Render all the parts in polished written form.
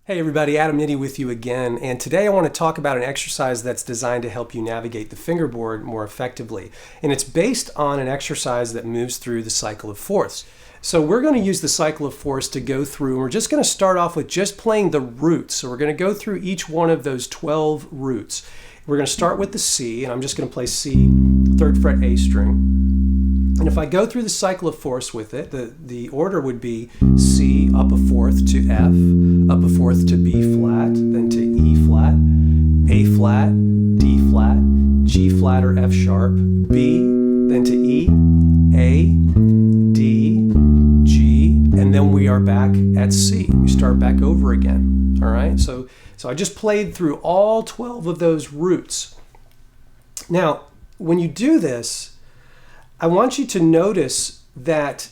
Hey everybody, Adam Nitti with you again, and today I want to talk about an exercise that's designed to help you navigate the fingerboard more effectively. And it's based on an exercise that moves through the cycle of fourths. So we're going to use the cycle of fourths to go through, and we're just going to start off with just playing the roots. So we're going to go through each one of those 12 roots. We're going to start with the C, and I'm just going to play C, 3rd fret A string. And if I go through the cycle of fourths with it, the order would be C up a fourth to F, up a fourth to B flat, then to E flat, A flat, D flat, G flat or F sharp, B, then to E, A, D, G, and then we are back at C. We start back over again. All right, so I just played through all 12 of those roots. Now, when you do this, I want you to notice that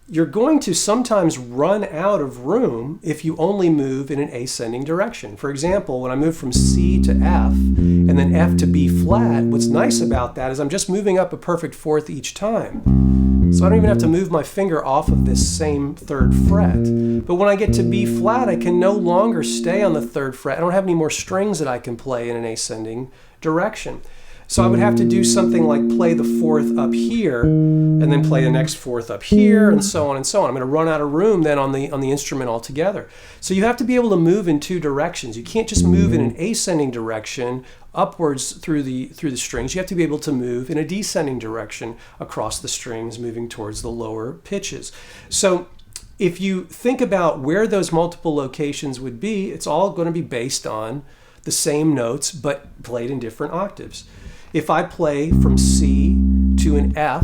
you're going to sometimes run out of room if you only move in an ascending direction. For example, when I move from C to F and then F to B flat, what's nice about that is I'm just moving up a perfect fourth each time. So I don't even have to move my finger off of this same 3rd fret. But when I get to B flat, I can no longer stay on the 3rd fret. I don't have any more strings that I can play in an ascending direction. So I would have to do something like play the 4th up here and then play the next 4th up here and so on and so on. I'm going to run out of room then on the instrument altogether. So you have to be able to move in two directions. You can't just move in an ascending direction upwards through the strings. You have to be able to move in a descending direction across the strings, moving towards the lower pitches. So if you think about where those multiple locations would be, it's all going to be based on the same notes but played in different octaves. If I play from C to an F,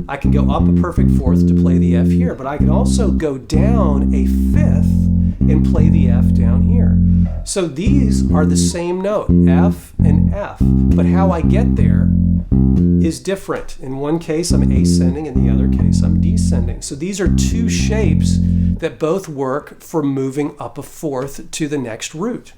I can go up a perfect fourth to play the F here, but I can also go down a 5th and play the F down here. So these are the same note, F and F, but how I get there is different. In one case, I'm ascending, in the other case, I'm descending. So these are two shapes that both work for moving up a fourth to the next root.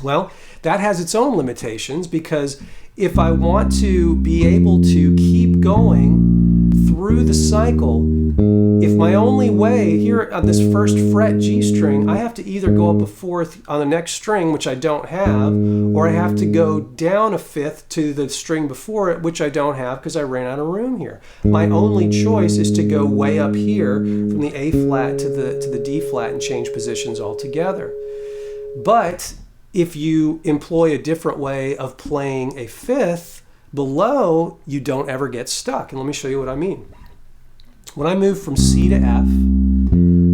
Well, that has its own limitations because if I want to be able to keep going through the cycle, if my only way here on this 1st fret G string, I have to either go up a fourth on the next string, which I don't have, or I have to go down a 5th to the string before it, which I don't have because I ran out of room here. My only choice is to go way up here from the A flat to the D flat and change positions altogether. But if you employ a different way of playing a 5th below, you don't ever get stuck. And let me show you what I mean. When I move from C to F,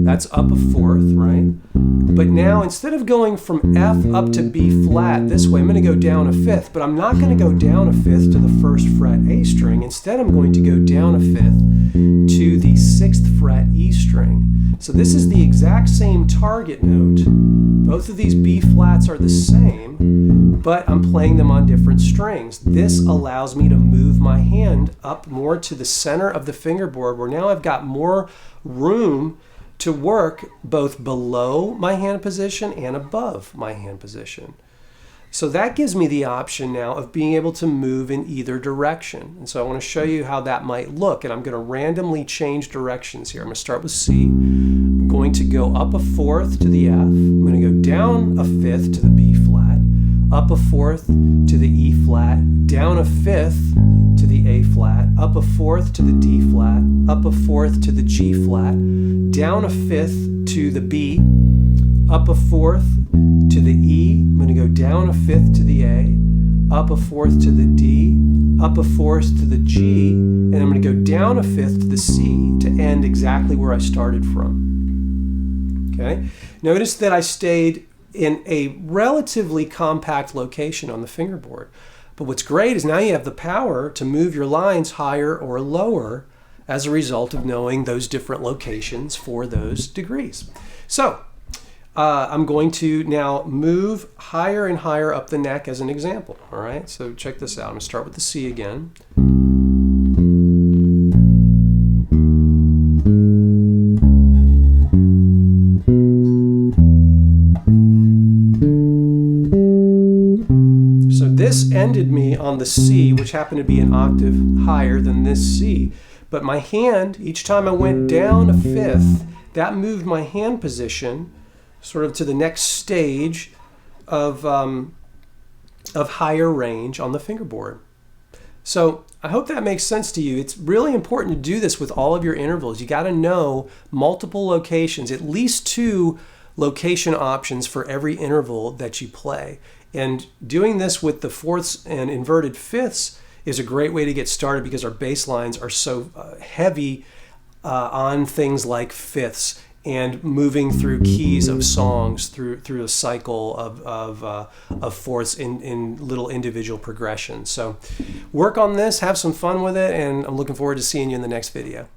that's up a fourth, right? But now instead of going from F up to B flat this way, I'm going to go down a 5th, but I'm not going to go down a 5th to the 1st fret A string. Instead, I'm going to go down a 5th to the 6th fret E string. So this is the exact same target note. Both of these B flats are the same, but I'm playing them on different strings. This allows me to move my hand up more to the center of the fingerboard, where now I've got more room to work both below my hand position and above my hand position. So that gives me the option now of being able to move in either direction. And so I want to show you how that might look, and I'm going to randomly change directions here. I'm going to start with C. I'm going to go up a fourth to the F. I'm going to go down a 5th to the B flat, up a fourth to the E flat, down a 5th to the A flat, up a fourth to the D flat, up a fourth to the G flat, down a 5th to the B, up a fourth to the E. I'm going to go down a 5th to the A, up a fourth to the D, up a fourth to the G, and I'm going to go down a 5th to the C to end exactly where I started from. Okay? Notice that I stayed in a relatively compact location on the fingerboard. But what's great is now you have the power to move your lines higher or lower as a result of knowing those different locations for those degrees. So I'm going to now move higher and higher up the neck as an example. All right, so check this out. I'm going to start with the C again. So this ended me on the C, which happened to be an octave higher than this C. But my hand, each time I went down a 5th, that moved my hand position sort of to the next stage of higher range on the fingerboard. So I hope that makes sense to you. It's really important to do this with all of your intervals. You got to know multiple locations, at least 2 location options for every interval that you play. And doing this with the fourths and inverted fifths is a great way to get started because our bass lines are so heavy on things like fifths and moving through keys of songs through a cycle of fourths in little individual progressions. So work on this, have some fun with it, and I'm looking forward to seeing you in the next video.